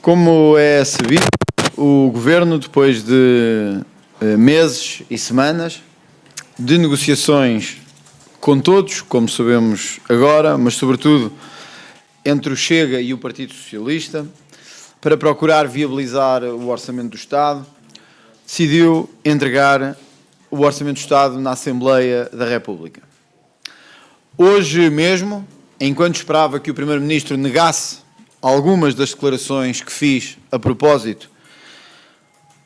Como é sabido, o Governo, depois de meses e semanas de negociações com todos, como sabemos agora, mas sobretudo entre o Chega e o Partido Socialista, para procurar viabilizar o Orçamento do Estado, decidiu entregar o Orçamento do Estado na Assembleia da República. Hoje mesmo, enquanto esperava que o Primeiro-Ministro negasse algumas das declarações que fiz a propósito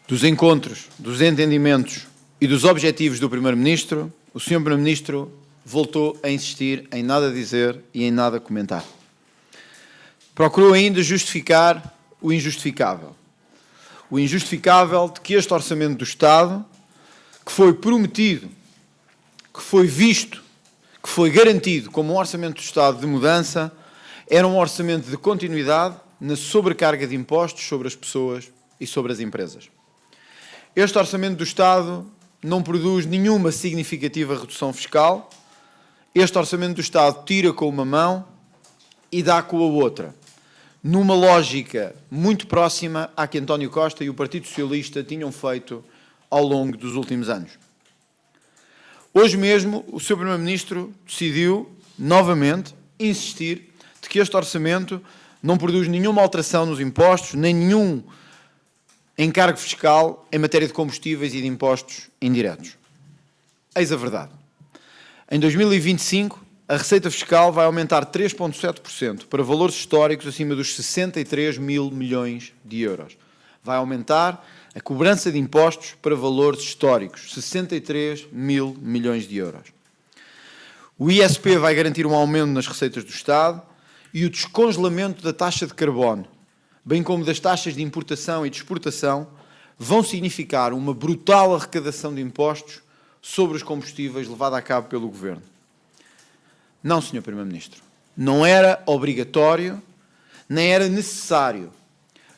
dos encontros, dos entendimentos e dos objetivos do Primeiro-Ministro, o Sr. Primeiro-Ministro voltou a insistir em nada dizer e em nada comentar. Procurou ainda justificar o injustificável. O injustificável de que este Orçamento do Estado, que foi prometido, que foi visto, que foi garantido como um Orçamento do Estado de mudança, era um orçamento de continuidade na sobrecarga de impostos sobre as pessoas e sobre as empresas. Este Orçamento do Estado não produz nenhuma significativa redução fiscal. Este Orçamento do Estado tira com uma mão e dá com a outra, numa lógica muito próxima à que António Costa e o Partido Socialista tinham feito ao longo dos últimos anos. Hoje mesmo, o Sr. Primeiro-Ministro decidiu, novamente, insistir de que este orçamento não produz nenhuma alteração nos impostos, nem nenhum encargo fiscal em matéria de combustíveis e de impostos indiretos. Eis a verdade. Em 2025, a receita fiscal vai aumentar 3,7% para valores históricos acima dos 63 mil milhões de euros. Vai aumentar a cobrança de impostos para valores históricos, 63 mil milhões de euros. O ISP vai garantir um aumento nas receitas do Estado e o descongelamento da taxa de carbono, bem como das taxas de importação e de exportação, vão significar uma brutal arrecadação de impostos sobre os combustíveis levada a cabo pelo Governo. Não, Sr. Primeiro-Ministro. Não era obrigatório, nem era necessário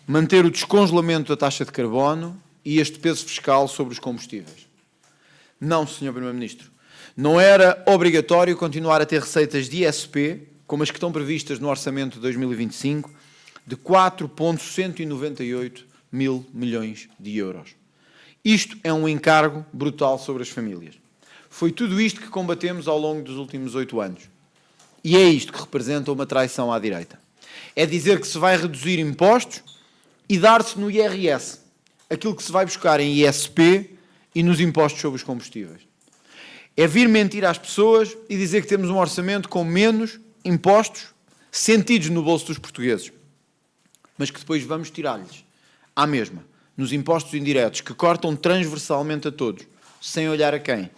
manter o descongelamento da taxa de carbono e este peso fiscal sobre os combustíveis. Não, Sr. Primeiro-Ministro. Não era obrigatório continuar a ter receitas de ISP, como as que estão previstas no Orçamento de 2025, de 4,198 mil milhões de euros. Isto é um encargo brutal sobre as famílias. Foi tudo isto que combatemos ao longo dos últimos 8 anos. E é isto que representa uma traição à direita. É dizer que se vai reduzir impostos e dar-se no IRS, aquilo que se vai buscar em ISP e nos impostos sobre os combustíveis. É vir mentir às pessoas e dizer que temos um orçamento com menos impostos sentidos no bolso dos portugueses, mas que depois vamos tirar-lhes à mesma, nos impostos indiretos, que cortam transversalmente a todos, sem olhar a quem,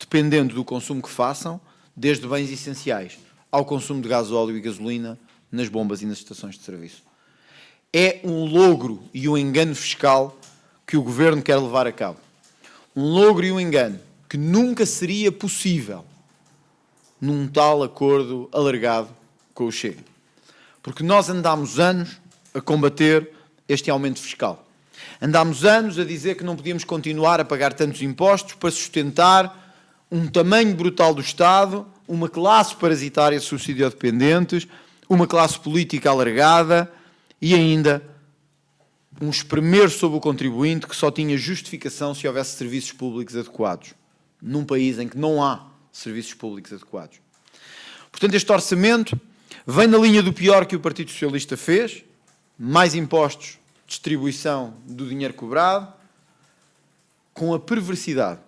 dependendo do consumo que façam, desde bens essenciais ao consumo de gasóleo e gasolina nas bombas e nas estações de serviço. É um logro e um engano fiscal que o Governo quer levar a cabo. Um logro e um engano que nunca seria possível num tal acordo alargado com o Chega. Porque nós andámos anos a combater este aumento fiscal. Andámos anos a dizer que não podíamos continuar a pagar tantos impostos para sustentar um tamanho brutal do Estado, uma classe parasitária subsidiodependentes, uma classe política alargada e ainda um espremer sobre o contribuinte que só tinha justificação se houvesse serviços públicos adequados, num país em que não há serviços públicos adequados. Portanto, este orçamento vem na linha do pior que o Partido Socialista fez, mais impostos, distribuição do dinheiro cobrado, com a perversidade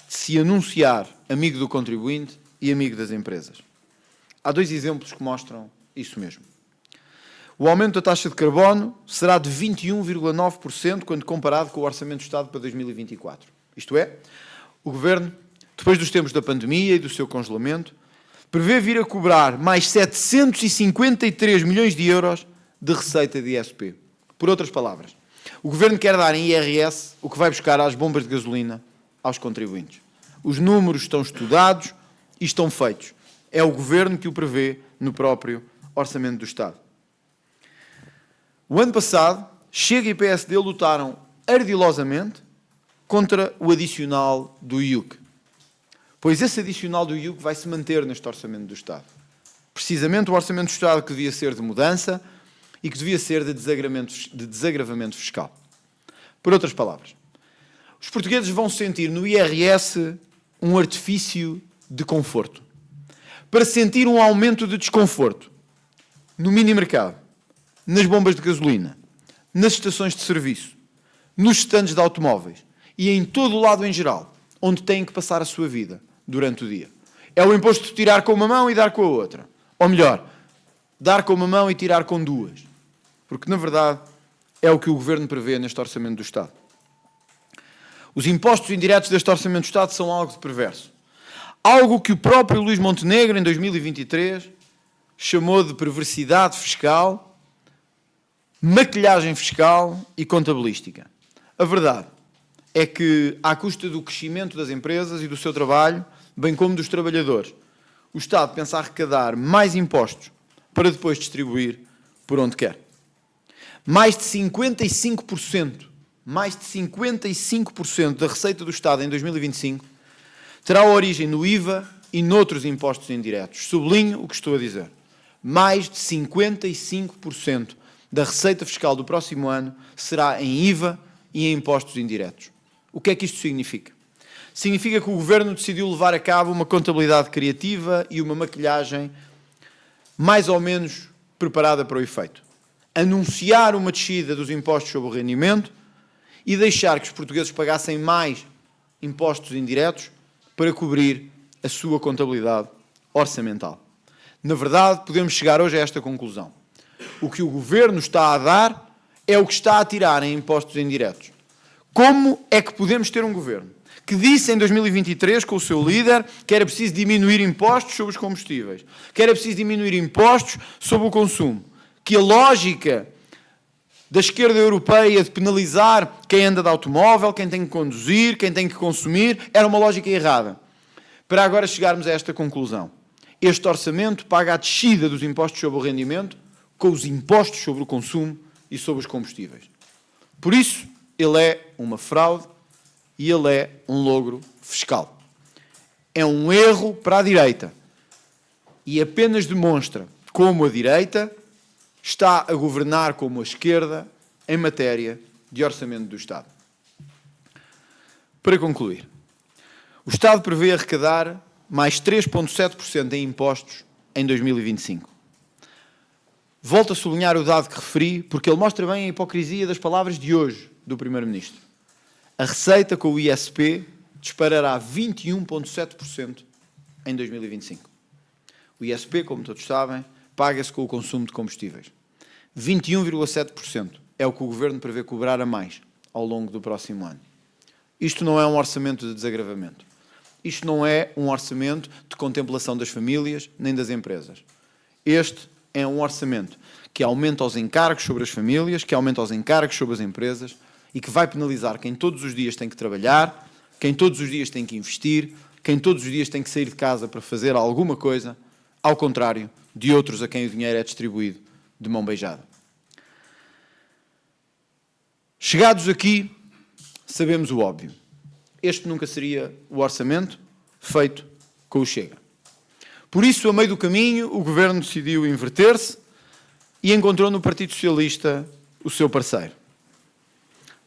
de se anunciar amigo do contribuinte e amigo das empresas. Há 2 exemplos que mostram isso mesmo. O aumento da taxa de carbono será de 21,9% quando comparado com o Orçamento do Estado para 2024. Isto é, o Governo, depois dos tempos da pandemia e do seu congelamento, prevê vir a cobrar mais 753 milhões de euros de receita de ISP. Por outras palavras, o Governo quer dar em IRS o que vai buscar às bombas de gasolina aos contribuintes. Os números estão estudados e estão feitos. É o Governo que o prevê no próprio Orçamento do Estado. O ano passado, Chega e PSD lutaram ardilosamente contra o adicional do IUC. Pois esse adicional do IUC vai se manter neste Orçamento do Estado. Precisamente o Orçamento do Estado que devia ser de mudança e que devia ser de desagravamento fiscal. Por outras palavras, os portugueses vão sentir no IRS um artifício de conforto. Para sentir um aumento de desconforto no mini-mercado, nas bombas de gasolina, nas estações de serviço, nos estandes de automóveis e em todo o lado em geral, onde têm que passar a sua vida durante o dia. É o imposto de tirar com uma mão e dar com a outra. Ou melhor, dar com uma mão e tirar com duas. Porque, na verdade, é o que o Governo prevê neste Orçamento do Estado. Os impostos indiretos deste Orçamento do Estado são algo de perverso. Algo que o próprio Luís Montenegro, em 2023, chamou de perversidade fiscal, maquilhagem fiscal e contabilística. A verdade é que, à custa do crescimento das empresas e do seu trabalho, bem como dos trabalhadores, o Estado pensa arrecadar mais impostos para depois distribuir por onde quer. Mais de 55% da receita do Estado em 2025 terá origem no IVA e noutros impostos indiretos. Sublinho o que estou a dizer. Mais de 55% da receita fiscal do próximo ano será em IVA e em impostos indiretos. O que é que isto significa? Significa que o Governo decidiu levar a cabo uma contabilidade criativa e uma maquilhagem mais ou menos preparada para o efeito. Anunciar uma descida dos impostos sobre o rendimento e deixar que os portugueses pagassem mais impostos indiretos para cobrir a sua contabilidade orçamental. Na verdade, podemos chegar hoje a esta conclusão. O que o Governo está a dar é o que está a tirar em impostos indiretos. Como é que podemos ter um Governo que disse em 2023, com o seu líder, que era preciso diminuir impostos sobre os combustíveis, que era preciso diminuir impostos sobre o consumo, que a lógica da esquerda europeia de penalizar quem anda de automóvel, quem tem que conduzir, quem tem que consumir, era uma lógica errada. Para agora chegarmos a esta conclusão. Este orçamento paga a descida dos impostos sobre o rendimento com os impostos sobre o consumo e sobre os combustíveis. Por isso, ele é uma fraude e ele é um logro fiscal. É um erro para a direita e apenas demonstra como a direita está a governar como a esquerda em matéria de orçamento do Estado. Para concluir, o Estado prevê arrecadar mais 3,7% em impostos em 2025. Volto a sublinhar o dado que referi, porque ele mostra bem a hipocrisia das palavras de hoje do Primeiro-Ministro. A receita com o ISP disparará 21,7% em 2025. O ISP, como todos sabem, paga-se com o consumo de combustíveis. 21,7% é o que o Governo prevê cobrar a mais ao longo do próximo ano. Isto não é um orçamento de desagravamento. Isto não é um orçamento de contemplação das famílias nem das empresas. Este é um orçamento que aumenta os encargos sobre as famílias, que aumenta os encargos sobre as empresas e que vai penalizar quem todos os dias tem que trabalhar, quem todos os dias tem que investir, quem todos os dias tem que sair de casa para fazer alguma coisa, ao contrário de outros a quem o dinheiro é distribuído de mão beijada. Chegados aqui, sabemos o óbvio. Este nunca seria o orçamento feito com o Chega. Por isso, a meio do caminho, o Governo decidiu inverter-se e encontrou no Partido Socialista o seu parceiro.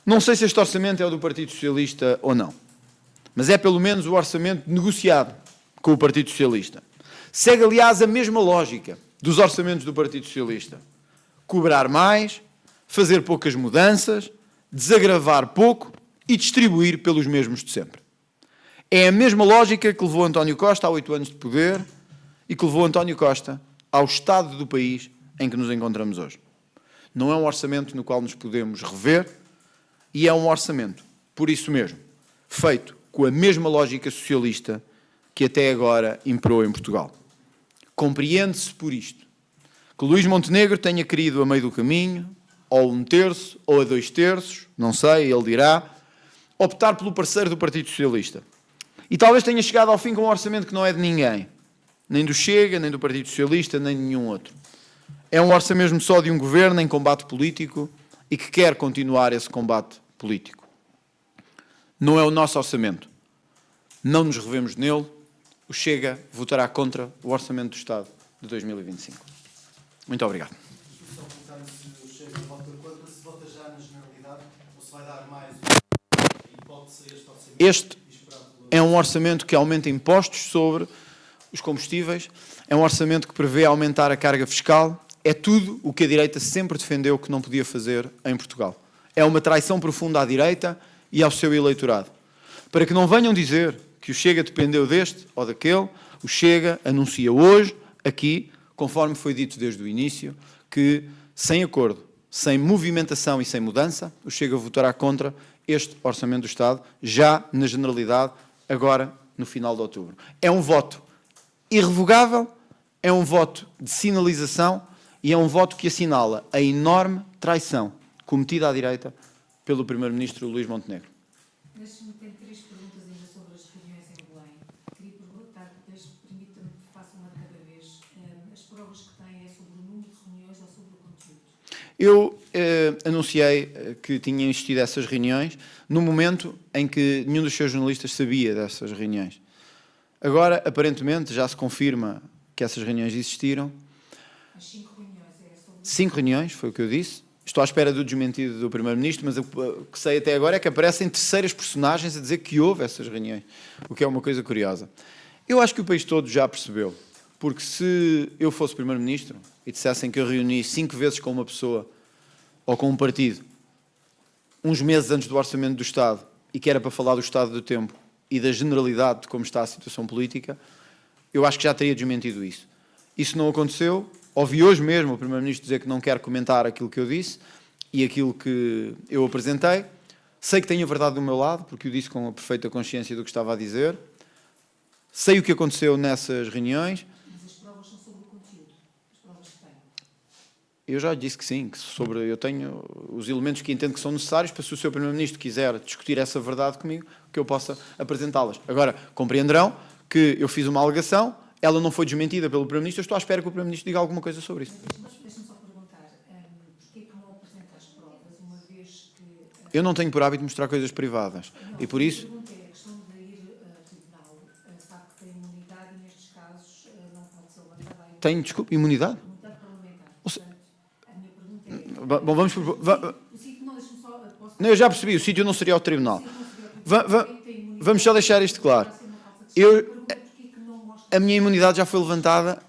Não sei se este orçamento é o do Partido Socialista ou não, mas é pelo menos o orçamento negociado com o Partido Socialista. Segue, aliás, a mesma lógica dos orçamentos do Partido Socialista. Cobrar mais, fazer poucas mudanças, desagravar pouco e distribuir pelos mesmos de sempre. É a mesma lógica que levou António Costa a 8 anos de poder e que levou António Costa ao estado do país em que nos encontramos hoje. Não é um orçamento no qual nos podemos rever e é um orçamento, por isso mesmo, feito com a mesma lógica socialista que até agora imperou em Portugal. Compreende-se por isto que Luís Montenegro tenha querido a meio do caminho, ou 1/3, ou a 2/3, não sei, ele dirá, optar pelo parceiro do Partido Socialista. E talvez tenha chegado ao fim com um orçamento que não é de ninguém, nem do Chega, nem do Partido Socialista, nem de nenhum outro. É um orçamento mesmo só de um governo em combate político e que quer continuar esse combate político. Não é o nosso orçamento. Não nos revemos nele. O Chega votará contra o Orçamento do Estado de 2025. Muito obrigado. vota já na generalidade ou se vai dar mais hipótese a este orçamento? Este é um orçamento que aumenta impostos sobre os combustíveis, é um orçamento que prevê aumentar a carga fiscal, é tudo o que a direita sempre defendeu que não podia fazer em Portugal. É uma traição profunda à direita e ao seu eleitorado. Para que não venham dizer que o Chega dependeu deste ou daquele, o Chega anuncia hoje, aqui, conforme foi dito desde o início, que sem acordo, sem movimentação e sem mudança, o Chega votará contra este Orçamento do Estado, já na generalidade, agora no final de outubro. É um voto irrevogável, é um voto de sinalização e é um voto que assinala a enorme traição cometida à direita pelo Primeiro-Ministro Luís Montenegro. Deixe-me ter 3 perguntas ainda sobre as reuniões em Belém. Queria perguntar, permita-me que faça uma de cada vez. As provas que tem é sobre o número de reuniões ou sobre o conteúdo? Eu anunciei que tinha existido essas reuniões no momento em que nenhum dos seus jornalistas sabia dessas reuniões. Agora, aparentemente, já se confirma que essas reuniões existiram. As 5 reuniões, é sobre... 5 reuniões, foi o que eu disse. Estou à espera do desmentido do Primeiro-Ministro, mas o que sei até agora é que aparecem terceiras personagens a dizer que houve essas reuniões, o que é uma coisa curiosa. Eu acho que o país todo já percebeu, porque se eu fosse Primeiro-Ministro e dissessem que eu reuni 5 vezes com uma pessoa ou com um partido, uns meses antes do Orçamento do Estado, e que era para falar do estado do tempo e da generalidade de como está a situação política, eu acho que já teria desmentido isso. Isso não aconteceu. Ouvi hoje mesmo o Primeiro-Ministro dizer que não quer comentar aquilo que eu disse e aquilo que eu apresentei. Sei que tenho a verdade do meu lado, porque o disse com a perfeita consciência do que estava a dizer. Sei o que aconteceu nessas reuniões. Mas as provas são sobre o conteúdo, as provas que tem. Eu já disse que sim, que eu tenho os elementos que entendo que são necessários para, se o Sr. Primeiro-Ministro quiser discutir essa verdade comigo, que eu possa apresentá-las. Agora, compreenderão que eu fiz uma alegação, ela não foi desmentida pelo Primeiro-Ministro, eu estou à espera que o Primeiro-Ministro diga alguma coisa sobre isso. Deixa-me só perguntar, porquê que não apresenta as provas, uma vez que... Eu não tenho por hábito mostrar coisas privadas. Não, E por isso... A pergunta é a questão de ir a tribunal. Sabe que tem imunidade e nestes casos não pode ser levantada a Tenho, desculpe, imunidade? imunidade parlamentar. Ou se- Portanto, a minha pergunta é... Bom, vamos... O sítio, não, deixa-me só... Posso... Não, eu já percebi, o sítio não seria o tribunal. O sítio não seria o tribunal. Quem tem imunidade Vamos só deixar isto claro. vai ser uma falsa questão. Eu, Pergunto porquê que não mostra... a minha imunidade já foi levantada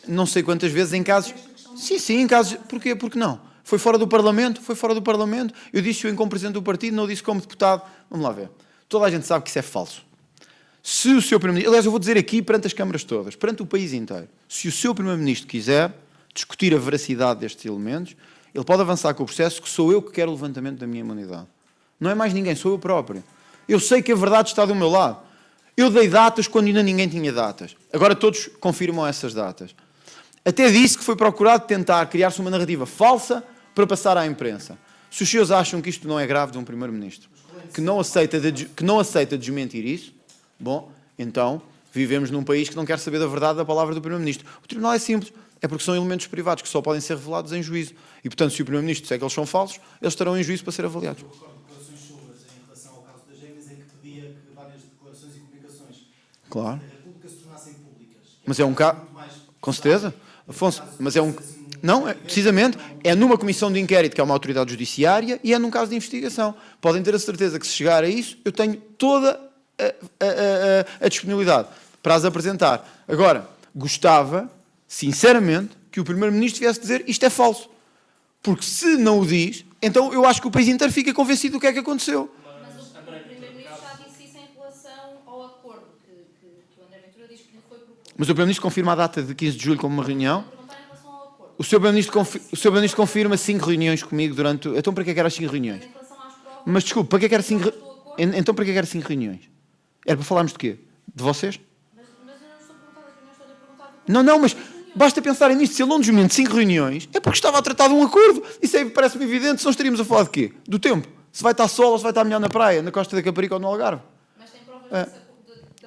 não sei quantas vezes em casos... Sim, em casos... Porquê? Porque não. Foi fora do Parlamento, foi fora do Parlamento. Eu disse-o como presidente do partido, não o disse como deputado. Vamos lá ver. Toda a gente sabe que isso é falso. Se o seu Primeiro-Ministro... Aliás, eu vou dizer aqui perante as câmaras todas, perante o país inteiro, se o seu Primeiro-Ministro quiser discutir a veracidade destes elementos, ele pode avançar com o processo, que sou eu que quero o levantamento da minha imunidade. Não é mais ninguém, sou eu próprio. Eu sei que a verdade está do meu lado. Eu dei datas quando ainda ninguém tinha datas. Agora todos confirmam essas datas. Até disse que foi procurado tentar criar-se uma narrativa falsa para passar à imprensa. Se os senhores acham que isto não é grave de um Primeiro-Ministro, que não aceita desmentir isso, bom, então vivemos num país que não quer saber da verdade da palavra do Primeiro-Ministro. O Tribunal é simples, é porque são elementos privados que só podem ser revelados em juízo. E, portanto, se o Primeiro-Ministro disser que eles são falsos, eles estarão em juízo para ser avaliados. Eu recordo declarações suas em relação ao caso das gêmeas em que pedia que várias declarações e comunicações Claro. da República se tornassem públicas. Mas é um caso... Com certeza. Afonso, mas é um... Não, precisamente, é numa comissão de inquérito, que é uma autoridade judiciária, e é num caso de investigação. Podem ter a certeza que, se chegar a isso, eu tenho toda a disponibilidade para as apresentar. Agora, gostava, sinceramente, que o Primeiro-Ministro viesse dizer isto é falso. Porque se não o diz, então eu acho que o país inteiro fica convencido do que é que aconteceu. Mas o Primeiro-Ministro já disse isso em relação ao acordo que o André Ventura diz que lhe foi proposto. Mas o Primeiro-Ministro confirma a data de 15 de julho como uma reunião. Perguntar em relação ao acordo. O Sr. Primeiro-Ministro confirma 5 reuniões comigo durante... Então para que é que eram as 5 reuniões? Em relação às provas... Mas desculpe, para que é que eram 5 Então para que é que eram 5 reuniões? Era para falarmos de quê? De vocês? Mas eu não estou a perguntar das reuniões, estou a perguntar... Não, mas basta pensarem nisto. Se ele não desmente 5 reuniões, é porque estava a tratar de um acordo. Isso aí parece-me evidente. Se não estaríamos a falar de quê? Do tempo. Se vai estar sol ou se vai estar melhor na praia, na Costa da Caparica ou no Algarve. Mas tem provas É. dessa...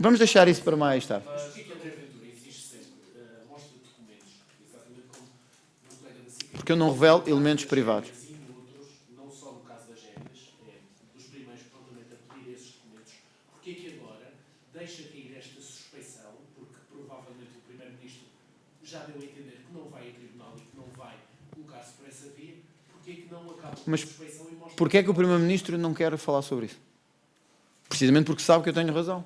Vamos deixar isso para mais tarde. Mas porquê que André Ventura existe sempre? Mostra documentos, exatamente como o colega da SIC. Porque eu não revelo elementos privados. E outros, não só no caso das gêmeas, é dos primeiros Parlamento a pedir esses documentos. Porquê que agora deixa cair esta suspeição, porque provavelmente o Primeiro-Ministro já deu a entender que não vai a tribunal e que não vai colocar-se por essa via, Porquê que não acaba com Mas a suspeição e mostra... porquê é que o Primeiro-Ministro não quer falar sobre isso? Precisamente porque sabe que eu tenho razão.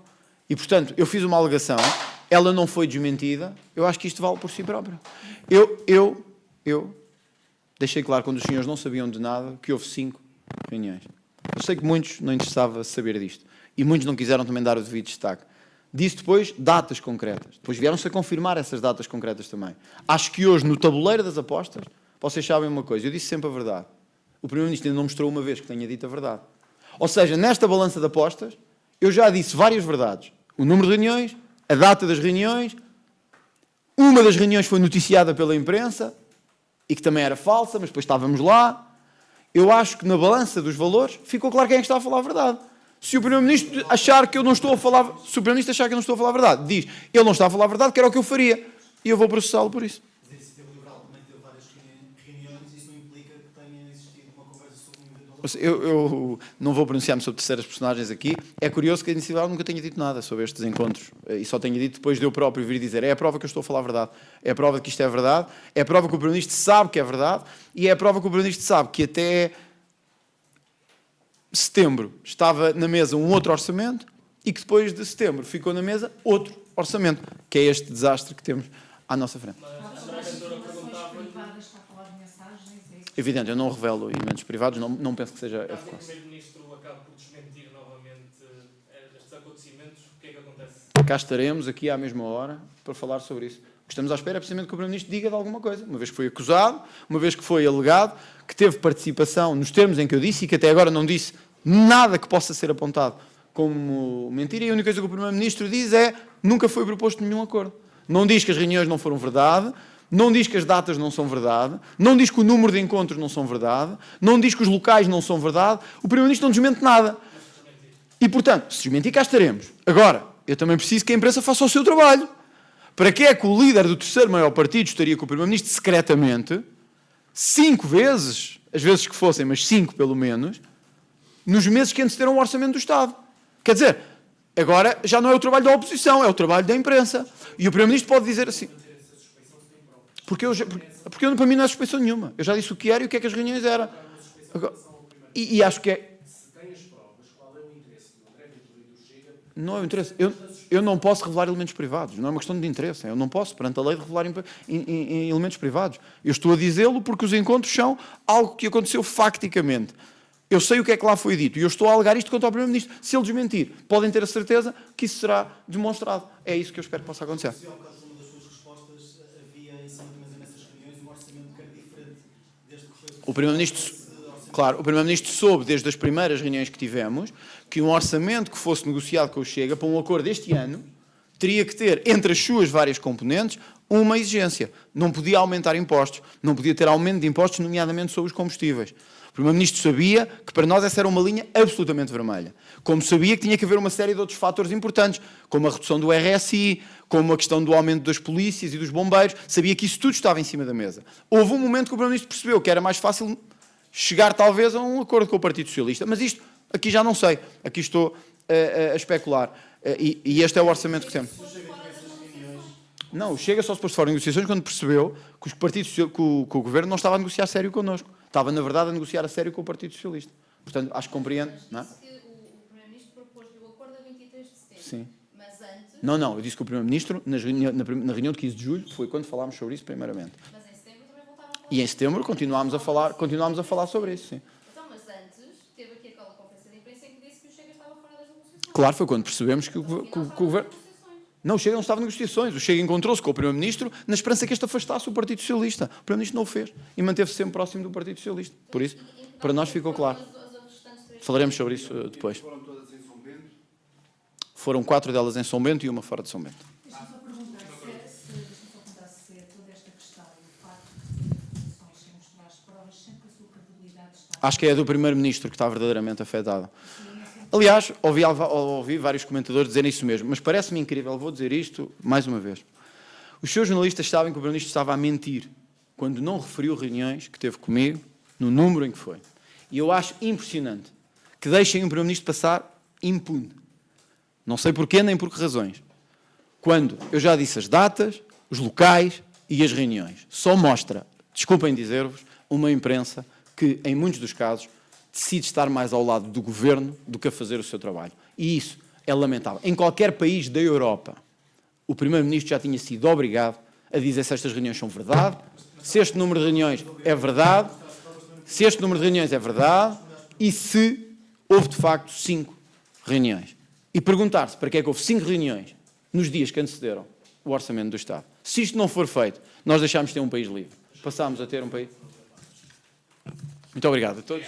E, portanto, eu fiz uma alegação, ela não foi desmentida, eu acho que isto vale por si próprio. Eu deixei claro, quando os senhores não sabiam de nada, que houve 5 reuniões. Eu sei que muitos não interessava saber disto. E muitos não quiseram também dar o devido destaque. Disse depois datas concretas. Depois vieram-se a confirmar essas datas concretas também. Acho que hoje, no tabuleiro das apostas, vocês sabem uma coisa, eu disse sempre a verdade. O Primeiro-Ministro ainda não mostrou uma vez que tenha dito a verdade. Ou seja, nesta balança de apostas, eu já disse várias verdades. O número de reuniões, a data das reuniões, uma das reuniões foi noticiada pela imprensa, e que também era falsa, mas depois estávamos lá. Eu acho que na balança dos valores ficou claro quem é que está a falar a verdade. Se o Primeiro-Ministro achar que eu não estou a falar... Se o Primeiro-Ministro achar que eu não estou a falar a verdade, diz, ele não está a falar a verdade, que era o que eu faria. E eu vou processá-lo por isso. Mas a Iniciativa Liberal também teve várias reuniões, isso não implica que tenha existido uma conversa sobre um eventual... Eu não vou pronunciar-me sobre terceiras personagens aqui. É curioso que a Iniciativa Liberal nunca tenha dito nada sobre estes encontros. E só tenha dito depois de eu próprio vir dizer, é a prova que eu estou a falar a verdade. É a prova de que isto é verdade. É a prova que o Primeiro-Ministro sabe que é verdade. E é a prova que o Primeiro-Ministro sabe que até setembro estava na mesa um outro orçamento e que depois de setembro ficou na mesa outro orçamento, que é este desastre que temos à nossa frente. Evidente, eu não revelo elementos privados, não penso que seja Caso o eficaz. Primeiro-Ministro acabe por desmentir novamente estes acontecimentos, o que é que acontece? Cá estaremos aqui à mesma hora para falar sobre isso. O que estamos à espera é precisamente que o Primeiro-Ministro diga de alguma coisa, uma vez que foi acusado, uma vez que foi alegado, que teve participação nos termos em que eu disse e que até agora não disse nada que possa ser apontado como mentira, e a única coisa que o Primeiro-Ministro diz é nunca foi proposto nenhum acordo. Não diz que as reuniões não foram verdade, não diz que as datas não são verdade, não diz que o número de encontros não são verdade, não diz que os locais não são verdade, o Primeiro-Ministro não desmente nada. E, portanto, se desmentir, cá estaremos. Agora, eu também preciso que a imprensa faça o seu trabalho. Para que é que o líder do terceiro maior partido estaria com o Primeiro-Ministro secretamente, 5 vezes, as vezes que fossem, mas 5 pelo menos, nos meses que antecederam o orçamento do Estado? Quer dizer, agora já não é o trabalho da oposição, é o trabalho da imprensa. E o Primeiro-Ministro pode dizer assim... Porque para mim não é suspeição nenhuma. Eu já disse o que era e o que é que as reuniões eram. Agora, e acho que é... Se tem as provas, qual é o interesse do André Ventura e do Chega? Não é o interesse. Eu não posso revelar elementos privados. Não é uma questão de interesse. Eu não posso, perante a lei, de revelar em elementos privados. Eu estou a dizê-lo porque os encontros são algo que aconteceu facticamente. Eu sei o que é que lá foi dito e eu estou a alegar isto contra o Primeiro-Ministro. Se ele desmentir, podem ter a certeza que isso será demonstrado. É isso que eu espero que possa acontecer. Se ao caso de uma das suas respostas havia em cima da mesa nessas reuniões um orçamento que era diferente desde que foi... O Primeiro-Ministro, claro, o Primeiro-Ministro soube desde as primeiras reuniões que tivemos que um orçamento que fosse negociado com o Chega para um acordo este ano teria que ter, entre as suas várias componentes, uma exigência. Não podia aumentar impostos, não podia ter aumento de impostos, nomeadamente sobre os combustíveis. O Primeiro-Ministro sabia que para nós essa era uma linha absolutamente vermelha. Como sabia que tinha que haver uma série de outros fatores importantes, como a redução do RSI, como a questão do aumento das polícias e dos bombeiros. Sabia que isso tudo estava em cima da mesa. Houve um momento que o Primeiro-Ministro percebeu que era mais fácil chegar talvez a um acordo com o Partido Socialista. Mas isto, aqui já não sei. Aqui estou a especular. E este é o orçamento que temos. Não, Chega só se pôs fora em negociações quando percebeu que os partidos, que o Governo não estava a negociar a sério connosco. Estava, na verdade, a negociar a sério com o Partido Socialista. Portanto, acho que compreendo. Não é? Disse que o Primeiro-Ministro propôs-lhe o acordo a 23 de setembro. Sim. Mas antes... Não, eu disse que o Primeiro-Ministro, na reunião de 15 de julho, foi quando falámos sobre isso primeiramente. Mas em setembro também voltaram a falar. E em setembro continuámos a falar sobre isso, sim. Então, mas antes, teve aqui aquela conferência de imprensa em que disse que o Chega estava fora das negociações. Claro, foi quando percebemos que o Governo... Não, o Chega não estava em negociações. O Chega encontrou-se com o Primeiro-Ministro na esperança que este afastasse o Partido Socialista. O Primeiro-Ministro não o fez e manteve-se sempre próximo do Partido Socialista. Por isso, para nós ficou claro. Falaremos sobre isso depois. Foram todas em São Bento? Foram 4 delas em São Bento e uma fora de São Bento. Deixa-me só perguntar se toda esta questão e o facto de negociações sem mostrar as provas, sempre que a sua credibilidade está... Acho que é a do Primeiro-Ministro que está verdadeiramente afetada. Aliás, ouvi vários comentadores dizerem isso mesmo, mas parece-me incrível, vou dizer isto mais uma vez. Os seus jornalistas sabem que o Primeiro-Ministro estava a mentir quando não referiu reuniões que teve comigo, no número em que foi. E eu acho impressionante que deixem o Primeiro-Ministro passar impune. Não sei porquê nem por que razões. Quando eu já disse as datas, os locais e as reuniões. Só mostra, desculpem dizer-vos, uma imprensa que, em muitos dos casos, decide estar mais ao lado do governo do que a fazer o seu trabalho. E isso é lamentável. Em qualquer país da Europa, o Primeiro-Ministro já tinha sido obrigado a dizer se estas reuniões são verdade, se este número de reuniões é verdade, se este número de reuniões é verdade e se houve, de facto, 5 reuniões. E perguntar-se para que é que houve 5 reuniões nos dias que antecederam o Orçamento do Estado. Se isto não for feito, nós deixámos de ter um país livre. Passámos a ter um país... Muito obrigado a todos.